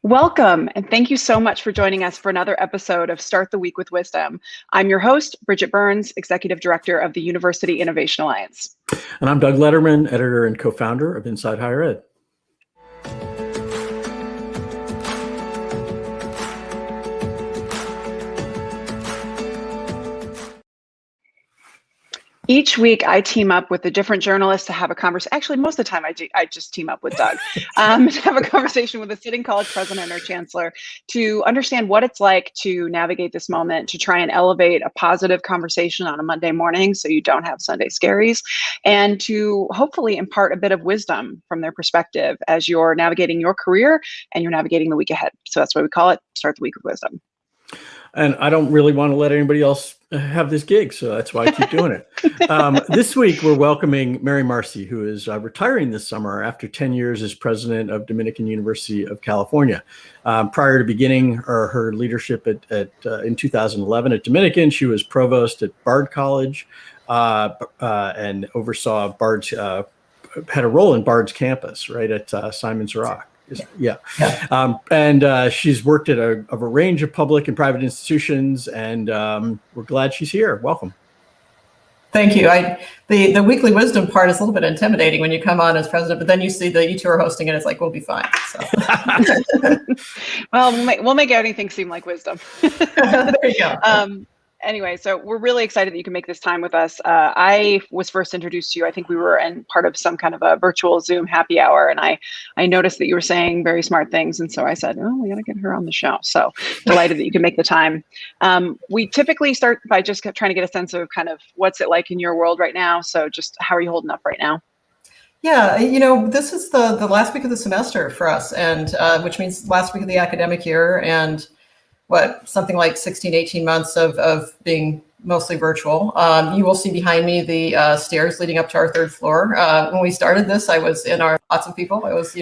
Welcome, and thank you so much for joining us for another episode of Start the Week with Wisdom. I'm your host, Bridget Burns, Executive Director of the University Innovation Alliance. And I'm Doug Lederman, editor and co-founder of Inside Higher Ed. Each week, I team up with a different journalist to have a conversation. Actually, most of the time, I just team up with Doug to have a conversation with a sitting college president or chancellor to understand what it's like to navigate this moment, to try and elevate a positive conversation on a Monday morning so you don't have Sunday scaries, and to hopefully impart a bit of wisdom from their perspective as you're navigating your career and you're navigating the week ahead. So that's why we call it Start the Week with Wisdom. And I don't really want to let anybody else have this gig, so that's why I keep doing it. This week, we're welcoming Marcy, who is retiring this summer after 10 years as president of Dominican University of California. Prior to beginning her leadership in 2011 at Dominican, she was provost at Bard College and oversaw Bard's, had a role in Bard's campus, right at Simon's Rock. Yeah. And she's worked at a range of public and private institutions, and we're glad she's here. Welcome. Thank you. The weekly wisdom part is a little bit intimidating when you come on as president, but then you see that you two are hosting it. It's like, we'll be fine. So. Well, we'll make anything seem like wisdom. There you go. Anyway, so we're really excited that you can make this time with us. I was first introduced to you. I think we were in part of some kind of a virtual Zoom happy hour, and I noticed that you were saying very smart things, and so I said, oh, we got to get her on the show. So delighted that you can make the time. We typically start by just trying to get a sense of kind of what's it like in your world right now. So just how are you holding up right now? Yeah, this is the last week of the semester for us, and which means last week of the academic year, and something like 16, 18 months of being mostly virtual. You will see behind me the stairs leading up to our third floor. When we started this, I was lots of people. I was,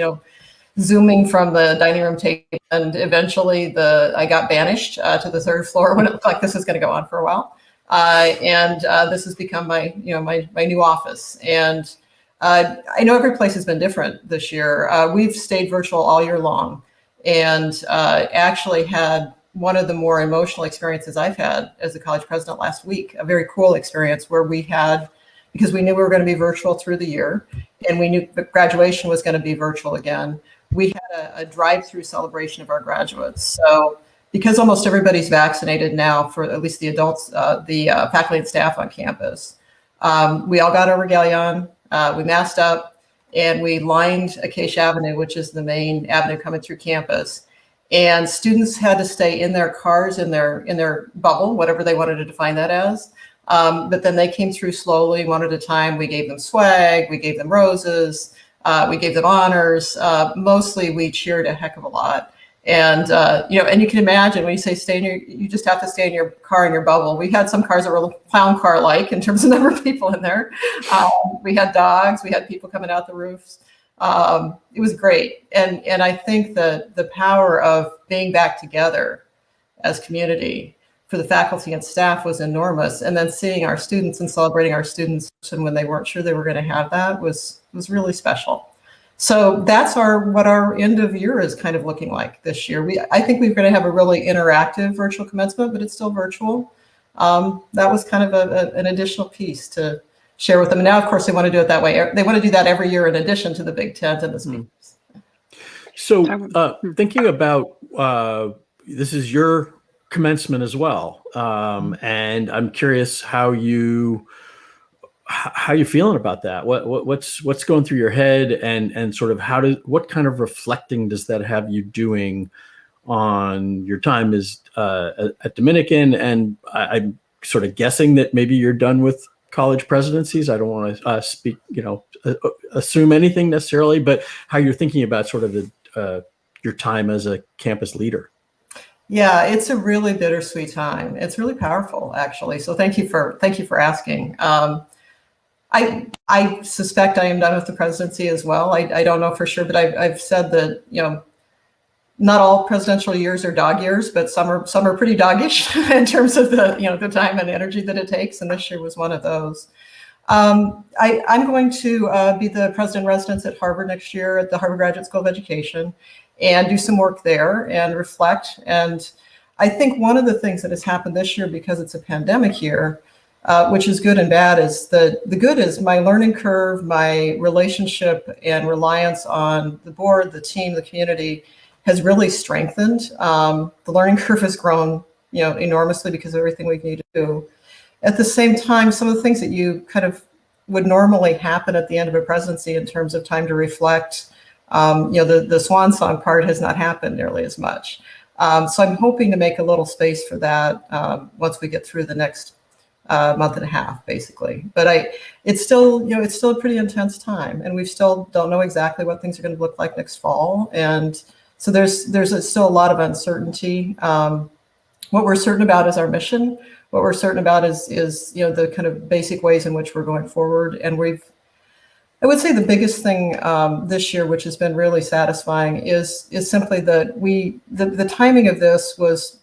Zooming from the dining room table, and eventually I got banished to the third floor when it looked like this was going to go on for a while. And this has become my new office. And I know every place has been different this year. We've stayed virtual all year long, and actually had one of the more emotional experiences I've had as a college president last week, a very cool experience where because we knew we were going to be virtual through the year, and we knew that graduation was going to be virtual again. We had a drive-through celebration of our graduates. So because almost everybody's vaccinated now, for at least the adults, the faculty and staff on campus, we all got our regalia on, we masked up, and we lined Acacia Avenue, which is the main avenue coming through campus. And students had to stay in their cars, in their bubble, whatever they wanted to define that as. But then they came through slowly, one at a time. We gave them swag, we gave them roses, we gave them honors. Mostly we cheered a heck of a lot. And and you can imagine when you say you just have to stay in your car, in your bubble. We had some cars that were clown car-like in terms of number of people in there. We had dogs, we had people coming out the roofs. It was great. And I think that the power of being back together as community for the faculty and staff was enormous. And then seeing our students and celebrating our students when they weren't sure they were going to have that was really special. So that's what our end of year is kind of looking like this year. I think we're going to have a really interactive virtual commencement, but it's still virtual. That was kind of an additional piece to share with them. And now, of course, they want to do it that way. They want to do that every year in addition to the big tent and the speakers. So thinking about, this is your commencement as well. And I'm curious how you feeling about that? What's going through your head, and sort of what kind of reflecting does that have you doing on your time as at Dominican? And I'm sort of guessing that maybe you're done with college presidencies. I don't want to assume anything necessarily, but how you're thinking about sort of your time as a campus leader. Yeah, it's a really bittersweet time. It's really powerful, actually. So thank you for asking. I suspect I am done with the presidency as well. I don't know for sure, but I've said that not all presidential years are dog years, but some are pretty doggish in terms of the time and energy that it takes. And this year was one of those. I'm going to be the president in residence at Harvard next year at the Harvard Graduate School of Education and do some work there and reflect. And I think one of the things that has happened this year, because it's a pandemic year, which is good and bad, is the good is my learning curve, my relationship and reliance on the board, the team, the community has really strengthened. The learning curve has grown, enormously because of everything we need to do. At the same time, some of the things that you kind of would normally happen at the end of a presidency in terms of time to reflect, the swan song part has not happened nearly as much. So I'm hoping to make a little space for that once we get through the next month and a half, basically. But it's still a pretty intense time, and we still don't know exactly what things are going to look like next fall, and so there's still a lot of uncertainty. What we're certain about is our mission. What we're certain about is the kind of basic ways in which we're going forward. And I would say the biggest thing this year, which has been really satisfying, is simply that the timing of this was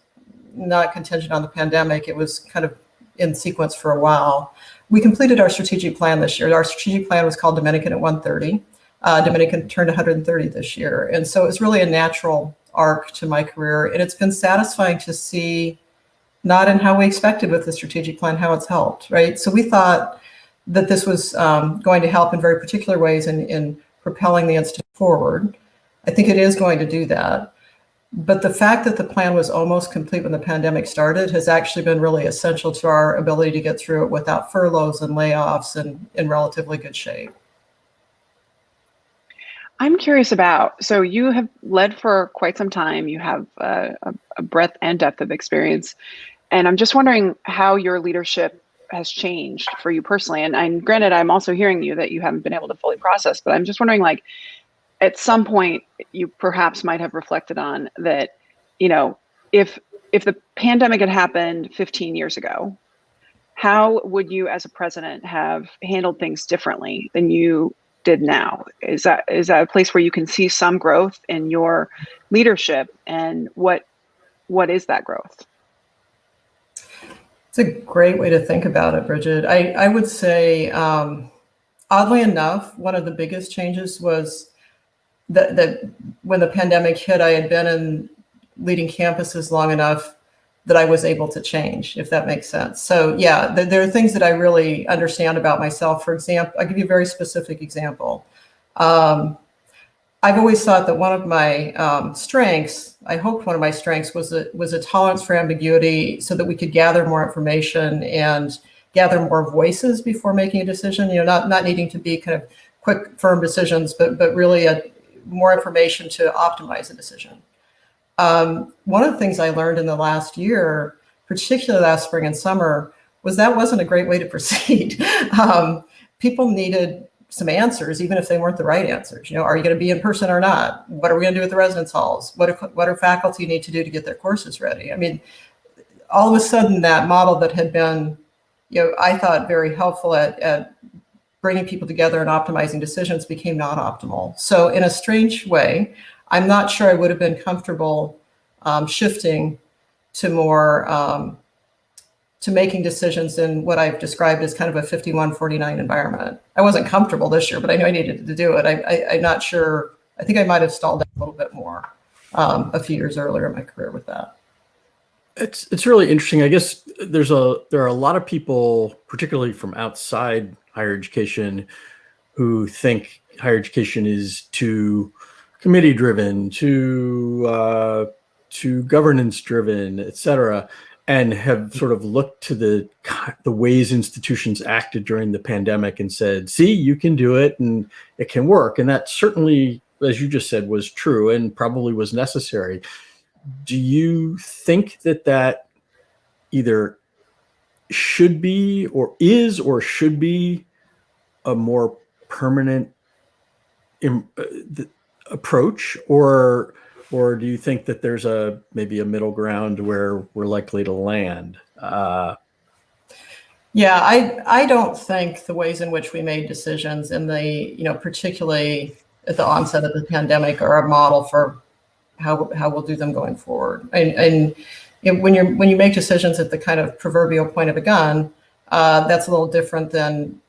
not contingent on the pandemic. It was kind of in sequence for a while. We completed our strategic plan this year. Our strategic plan was called Dominican at 130. Dominican turned 130 this year. And so it's really a natural arc to my career. And it's been satisfying to see, not in how we expected with the strategic plan, how it's helped, right? So we thought that this was going to help in very particular ways in propelling the institute forward. I think it is going to do that. But the fact that the plan was almost complete when the pandemic started has actually been really essential to our ability to get through it without furloughs and layoffs and in relatively good shape. I'm curious about, so you have led for quite some time. You have a breadth and depth of experience. And I'm just wondering how your leadership has changed for you personally. And granted, I'm also hearing you that you haven't been able to fully process, but I'm just wondering, like, at some point you perhaps might have reflected on that, if the pandemic had happened 15 years ago, how would you as a president have handled things differently than you did now? Is that a place where you can see some growth in your leadership, and what is that growth? It's a great way to think about it, Bridget. I would say, oddly enough, one of the biggest changes was that when the pandemic hit, I had been in leading campuses long enough that I was able to change, if that makes sense. So yeah, there are things that I really understand about myself. For example, I'll give you a very specific example. I've always thought that one of my strengths, I hoped one of my strengths was a tolerance for ambiguity, so that we could gather more information and gather more voices before making a decision. Not needing to be kind of quick, firm decisions, but really more information to optimize a decision. One of the things I learned in the last year, particularly last spring and summer, was that wasn't a great way to proceed. People needed some answers, even if they weren't the right answers. Are you going to be in person or not? What are we going to do with the residence halls? What do faculty need to do to get their courses ready? I mean, all of a sudden, that model that had been, I thought very helpful at bringing people together and optimizing decisions became not optimal. So in a strange way, I'm not sure I would have been comfortable shifting to more to making decisions in what I've described as kind of a 51-49 environment. I wasn't comfortable this year, but I knew I needed to do it. I'm not sure. I think I might have stalled out a little bit more a few years earlier in my career with that. It's really interesting. I guess there are a lot of people, particularly from outside higher education, who think higher education is too committee driven, too governance driven, et cetera, and have sort of looked to the ways institutions acted during the pandemic and said, see, you can do it and it can work. And that certainly, as you just said, was true and probably was necessary. Do you think that either should be or is or should be a more permanent approach, or do you think that there's maybe a middle ground where we're likely to land? Yeah, I don't think the ways in which we made decisions in the, particularly at the onset of the pandemic, are a model for how we'll do them going forward. And when you make decisions at the kind of proverbial point of a gun, that's a little different than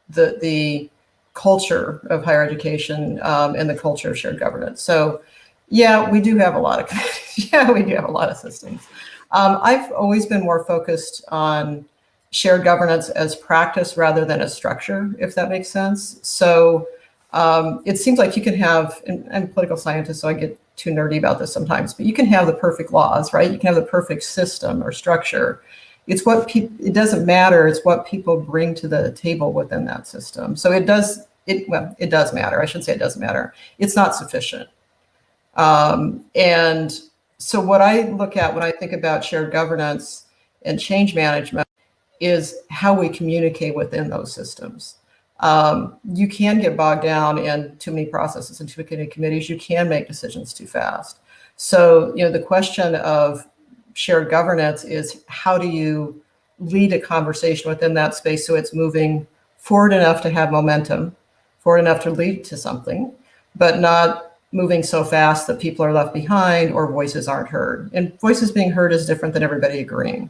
the culture of higher education and the culture of shared governance. So yeah, we do have a lot of committees. Yeah, we do have a lot of systems. I've always been more focused on shared governance as practice rather than as structure, if that makes sense. So it seems like you can have, and I'm a political scientist, so I get too nerdy about this sometimes, but you can have the perfect laws, right? You can have the perfect system or structure. It's what it doesn't matter. It's what people bring to the table within that system. So it does matter. I shouldn't say it doesn't matter. It's not sufficient. And so what I look at when I think about shared governance and change management is how we communicate within those systems. You can get bogged down in too many processes and too many committees. You can make decisions too fast. So, the question of shared governance is, how do you lead a conversation within that space so it's moving forward enough to have momentum, forward enough to lead to something, but not moving so fast that people are left behind or voices aren't heard. And voices being heard is different than everybody agreeing.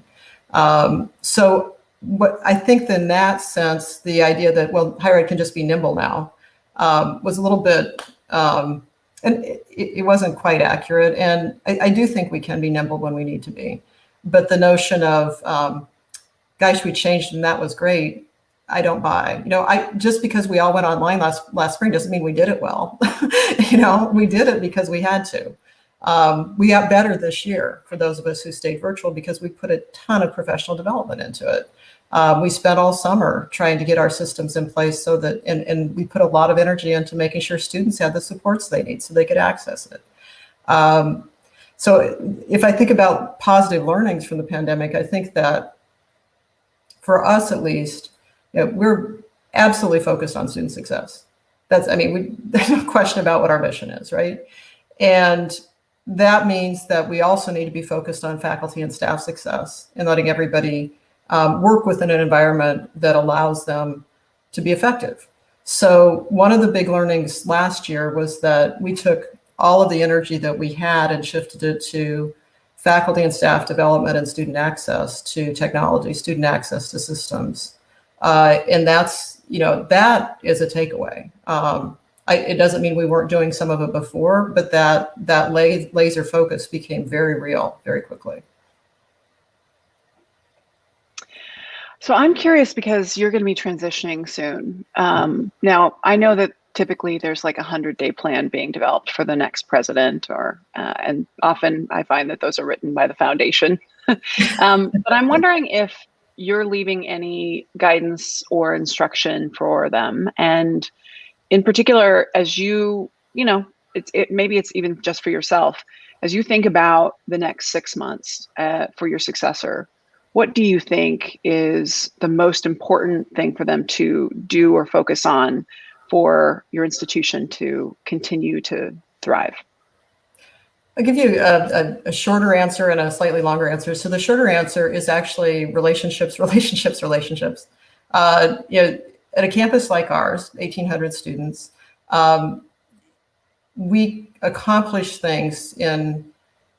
So what I think in that sense, the idea that, well, higher ed can just be nimble now, was a little bit, and it wasn't quite accurate. And I do think we can be nimble when we need to be. But the notion of, gosh, we changed and that was great, I don't buy. Just because we all went online last spring doesn't mean we did it well. We did it because we had to. We got better this year for those of us who stayed virtual because we put a ton of professional development into it. We spent all summer trying to get our systems in place so that, and we put a lot of energy into making sure students had the supports they need so they could access it. So if I think about positive learnings from the pandemic, I think that for us at least, we're absolutely focused on student success. There's no question about what our mission is, right? And that means that we also need to be focused on faculty and staff success and letting everybody work within an environment that allows them to be effective. So one of the big learnings last year was that we took all of the energy that we had and shifted it to faculty and staff development and student access to technology, student access to systems. And that's, that is a takeaway. It doesn't mean we weren't doing some of it before, but that laser focus became very real very quickly. So I'm curious because you're going to be transitioning soon. Now, I know that typically there's like a 100-day plan being developed for the next president, and often I find that those are written by the foundation. But I'm wondering if you're leaving any guidance or instruction for them. And in particular, as maybe it's even just for yourself, as you think about the next 6 months for your successor, what do you think is the most important thing for them to do or focus on for your institution to continue to thrive? I'll give you a shorter answer and a slightly longer answer. So the shorter answer is actually relationships. At a campus like ours, 1,800 students, we accomplish things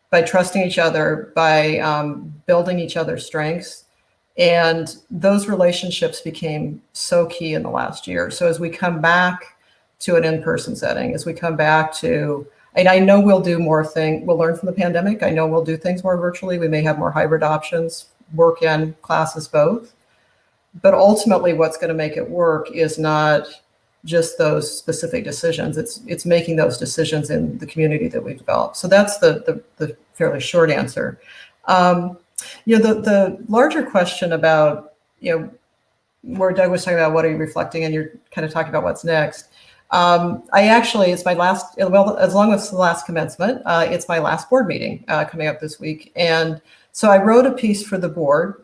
by trusting each other, by building each other's strengths. And those relationships became so key in the last year. So as we come back to an in-person setting, as we come back to, and I know we'll do more we'll learn from the pandemic. I know we'll do things more virtually. We may have more hybrid options, work and classes both. But ultimately, what's going to make it work is not just those specific decisions. It's making those decisions in the community that we've developed. So that's the fairly short answer. The larger question about, where Doug was talking about what are you reflecting, and you're kind of talking about what's next. It's my last, as long as the last commencement, it's my last board meeting coming up this week. And so I wrote a piece for the board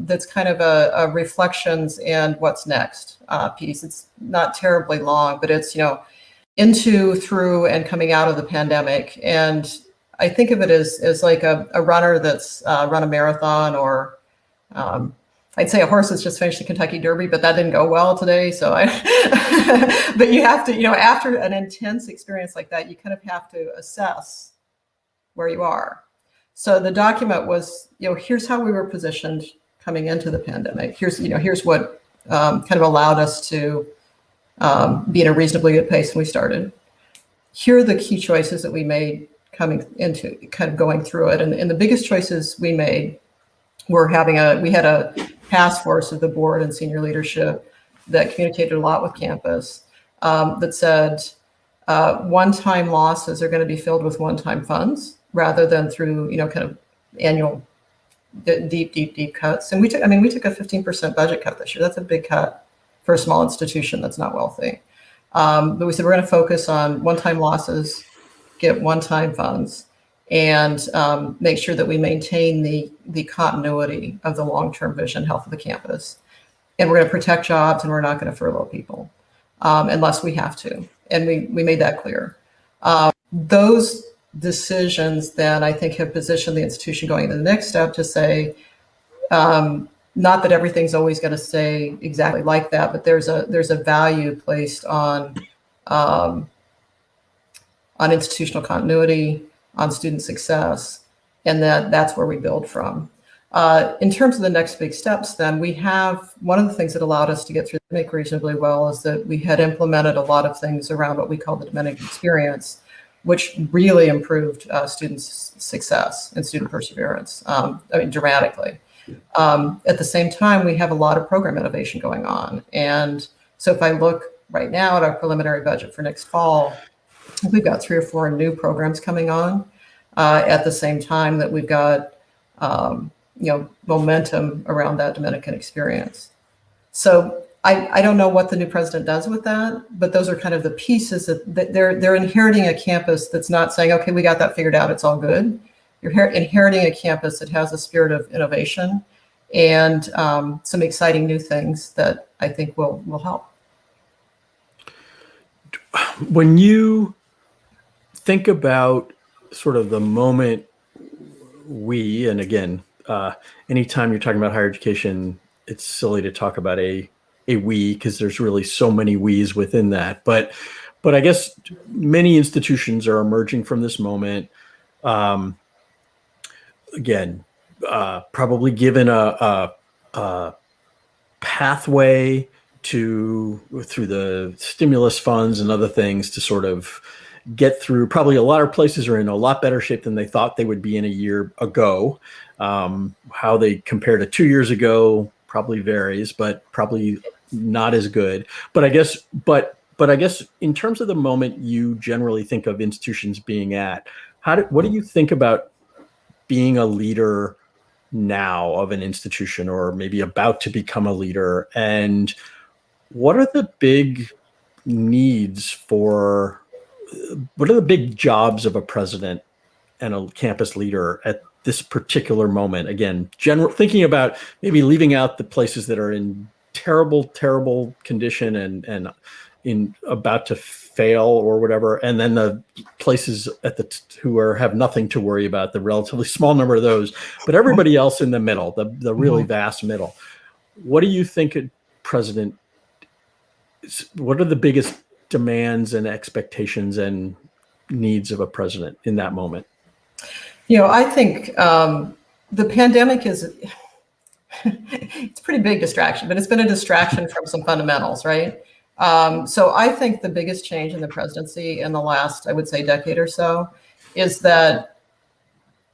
that's kind of a reflections and what's next piece. It's not terribly long, but it's, into, through, and coming out of the pandemic. And I think of it as like a runner that's run a marathon, or I'd say a horse that's just finished the Kentucky Derby, but that didn't go well today. So but you have to, after an intense experience like that, you kind of have to assess where you are. So the document was, here's how we were positioned coming into the pandemic. Here's what kind of allowed us to be in a reasonably good pace when we started. Here are the key choices that we made coming into kind of going through it. And the biggest choices we made were we had a task force of the board and senior leadership that communicated a lot with campus that said one-time losses are going to be filled with one-time funds rather than through, kind of annual deep cuts. And we took a 15% budget cut this year. That's a big cut for a small institution that's not wealthy. But we said we're going to focus on one-time losses, get one-time funds, and make sure that we maintain the continuity of the long-term vision health of the campus. And we're going to protect jobs, and we're not going to furlough people unless we have to. And we made that clear. Those decisions then, I think, have positioned the institution going into the next step to say, not that everything's always going to stay exactly like that, but there's a value placed on institutional continuity, on student success, and that's where we build from. In terms of the next big steps, then we have one of the things that allowed us to get through the pandemic reasonably well is that we had implemented a lot of things around what we call the Dominican experience, which really improved students' success and student perseverance, dramatically. At the same time, we have a lot of program innovation going on. And so if I look right now at our preliminary budget for next fall, we've got 3 or 4 new programs coming on at the same time that we've got momentum around that Dominican experience. So I don't know what the new president does with that, but those are kind of the pieces that they're inheriting a campus that's not saying, okay, we got that figured out, it's all good. You're inheriting a campus that has a spirit of innovation and some exciting new things that I think will help. When you think about sort of the moment and again, anytime you're talking about higher education, it's silly to talk about a we because there's really so many we's within that. But I guess many institutions are emerging from this moment. Again, probably given a pathway through the stimulus funds and other things to sort of get through. Probably a lot of places are in a lot better shape than they thought they would be in a year ago. How they compare to 2 years ago probably varies, but probably not as good. But I guess in terms of the moment you generally think of institutions being at, what do you think about being a leader now of an institution or maybe about to become a leader? And what are the big what are the big jobs of a president and a campus leader at this particular moment? Again, thinking about maybe leaving out the places that are in terrible condition and in about to fail or whatever, and then the places who have nothing to worry about, the relatively small number of those, but everybody else in the middle, the really vast middle. What do you think what are the biggest demands and expectations and needs of a president in that moment? I think the pandemic it's a pretty big distraction, but it's been a distraction from some fundamentals, right? So I think the biggest change in the presidency in the last, I would say, decade or so is that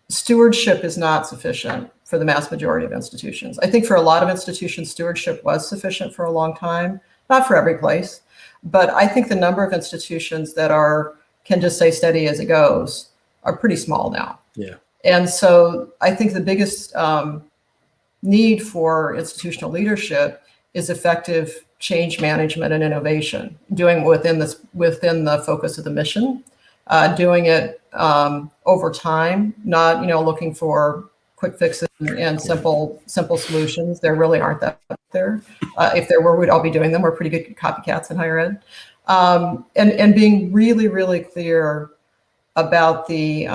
stewardship is not sufficient for the mass majority of institutions. I think for a lot of institutions, stewardship was sufficient for a long time, not for every place, but I think the number of institutions that can just say steady as it goes are pretty small now. Yeah. And so I think the biggest need for institutional leadership is effective change management and innovation, doing within the focus of the mission, doing it over time, not looking for quick fixes and simple solutions. There really aren't that out there. If there were, we'd all be doing them. We're pretty good copycats in higher ed, and being really, really clear about the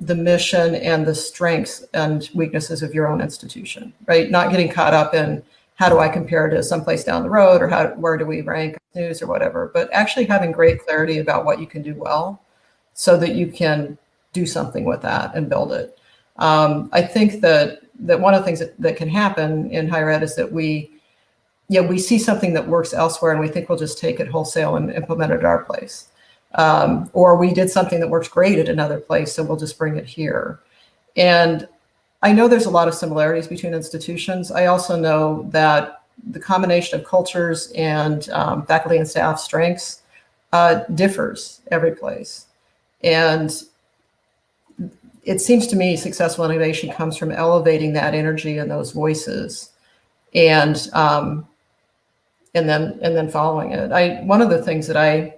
mission and the strengths and weaknesses of your own institution, right? Not getting caught up in how do I compare to someplace down the road or where do we rank news or whatever, but actually having great clarity about what you can do well so that you can do something with that and build it. I think that one of the things that can happen in higher ed is that we we see something that works elsewhere and we think we'll just take it wholesale and implement it at our place. Or we did something that works great at another place, so we'll just bring it here. And I know there's a lot of similarities between institutions. I also know that the combination of cultures and faculty and staff strengths differs every place. And it seems to me successful innovation comes from elevating that energy and those voices, and then following it. One of the things that I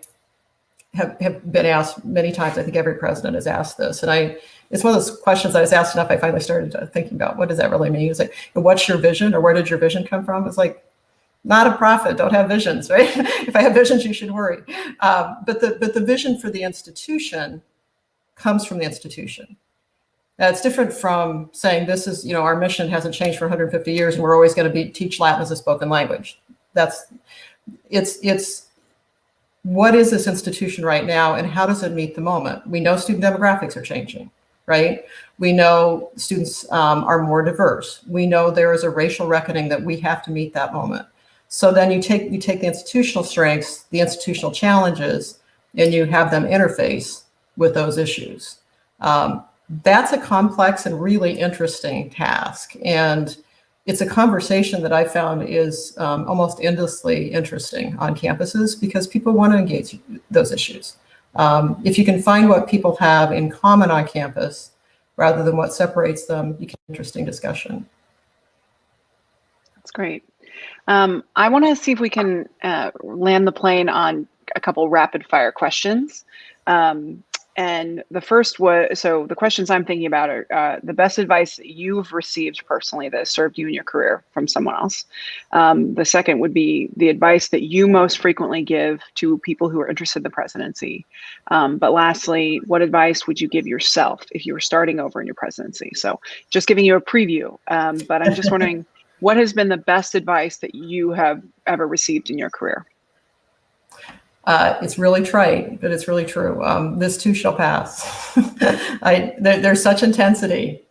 have been asked many times, I think every president has asked this, and it's one of those questions I was asked enough, I finally started thinking about, what does that really mean? It's like, what's your vision, or where did your vision come from? It's like, not a prophet, don't have visions, right? If I have visions, you should worry. But the vision for the institution comes from the institution. Now, it's different from saying this is, our mission hasn't changed for 150 years and we're always going to teach Latin as a spoken language. It's what is this institution right now and how does it meet the moment? We know student demographics are changing, right? We know students are more diverse. We know there is a racial reckoning that we have to meet that moment. So then you take the institutional strengths, the institutional challenges, and you have them interface with those issues. That's a complex and really interesting task. And it's a conversation that I found is almost endlessly interesting on campuses because people want to engage those issues. If you can find what people have in common on campus rather than what separates them, you get an interesting discussion. That's great. I want to see if we can land the plane on a couple rapid fire questions. And the first was, so the questions I'm thinking about are the best advice that you've received personally that has served you in your career from someone else. The second would be the advice that you most frequently give to people who are interested in the presidency. But lastly, what advice would you give yourself if you were starting over in your presidency? So just giving you a preview, but I'm just wondering, what has been the best advice that you have ever received in your career? It's really trite, but it's really true. This too shall pass. There's such intensity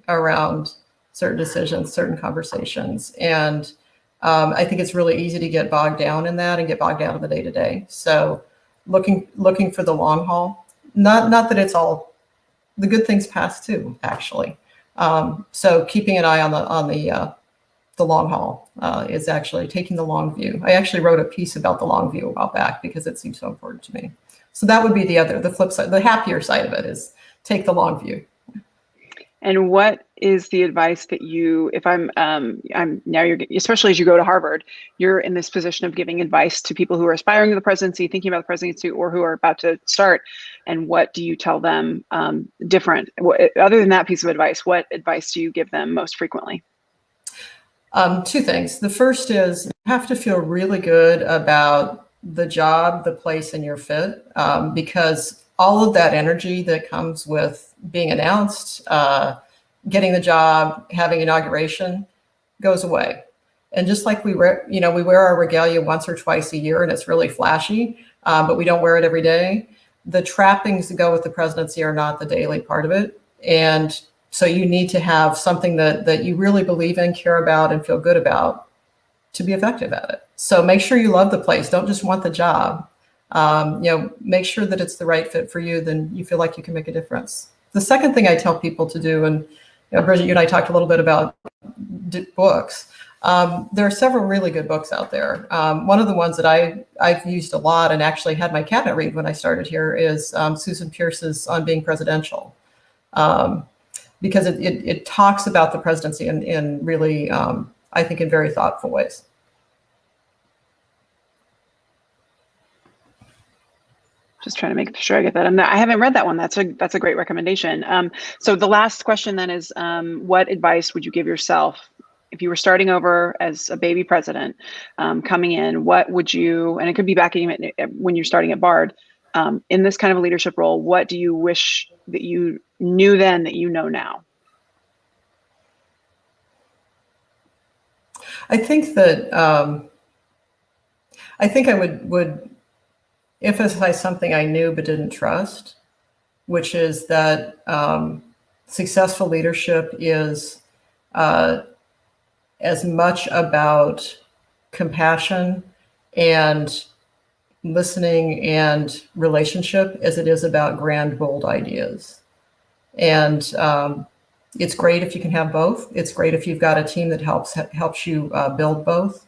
around certain decisions, certain conversations. And I think it's really easy to get bogged down in that and get bogged down in the day-to-day. So looking for the long haul, not that it's all, the good things pass too, actually. So keeping an eye on the long haul is actually taking the long view. I actually wrote a piece about the long view a while back because it seems so important to me. So that would be the flip side, the happier side of it is take the long view. And what is the advice that you, if I'm now you're, especially as you go to Harvard, you're in this position of giving advice to people who are aspiring to the presidency, thinking about the presidency, or who are about to start. And what do you tell them different? Other than that piece of advice, what advice do you give them most frequently? Two things. The first is you have to feel really good about the job, the place, and your fit, because all of that energy that comes with being announced, getting the job, having inauguration goes away. And just like we wear our regalia once or twice a year and it's really flashy, but we don't wear it every day. The trappings that go with the presidency are not the daily part of it. And so you need to have something that you really believe in, care about, and feel good about to be effective at it. So make sure you love the place. Don't just want the job. Make sure that it's the right fit for you. Then you feel like you can make a difference. The second thing I tell people to do, and Bridget, you and I talked a little bit about books. There are several really good books out there. One of the ones that I've used a lot and actually had my cabinet read when I started here is Susan Pierce's On Being Presidential. Because it talks about the presidency in really, I think, in very thoughtful ways. Just trying to make sure I get that. I haven't read that one. That's a great recommendation. So the last question then is, what advice would you give yourself if you were starting over as a baby president, coming in? What would you, and it could be back when you're starting at Bard, in this kind of a leadership role, what do you wish that you knew then that you know now? I think that I would emphasize something I knew but didn't trust, which is that successful leadership is as much about compassion and listening and relationship as it is about grand, bold ideas. And it's great if you can have both. It's great if you've got a team that helps you build both.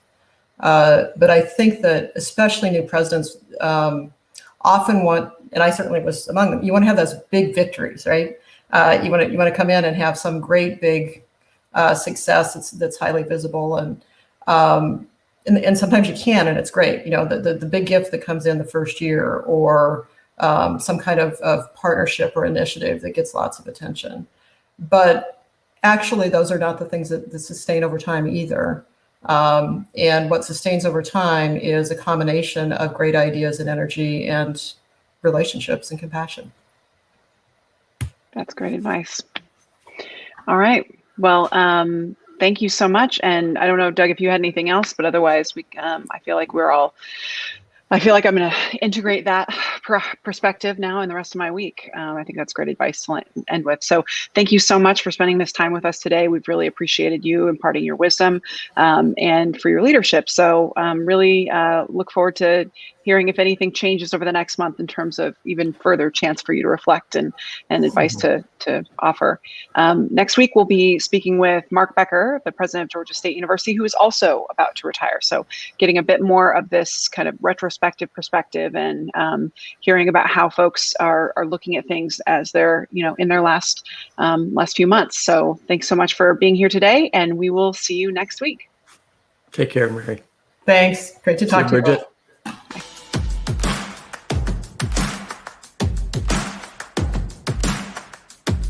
But I think that especially new presidents often want, and I certainly was among them, you want to have those big victories, right? You want to come in and have some great big success that's highly visible, and sometimes you can, and it's great. You know, the big gift that comes in the first year, or some kind of partnership or initiative that gets lots of attention. But actually, those are not the things that sustain over time either. And what sustains over time is a combination of great ideas and energy and relationships and compassion. That's great advice. All right. Well, thank you so much. And I don't know, Doug, if you had anything else, but otherwise, I feel like I feel like I'm going to integrate that perspective now in the rest of my week. I think that's great advice to end with. So thank you so much for spending this time with us today. We've really appreciated you imparting your wisdom and for your leadership. So really look forward to hearing if anything changes over the next month in terms of even further chance for you to reflect and advice to offer. Next week, we'll be speaking with Mark Becker, the president of Georgia State University, who is also about to retire. So getting a bit more of this kind of retrospective perspective and hearing about how folks are looking at things as they're, in their last few months. So thanks so much for being here today, and we will see you next week. Take care, Mary. Thanks. Great to talk to you. Bridget. Bye.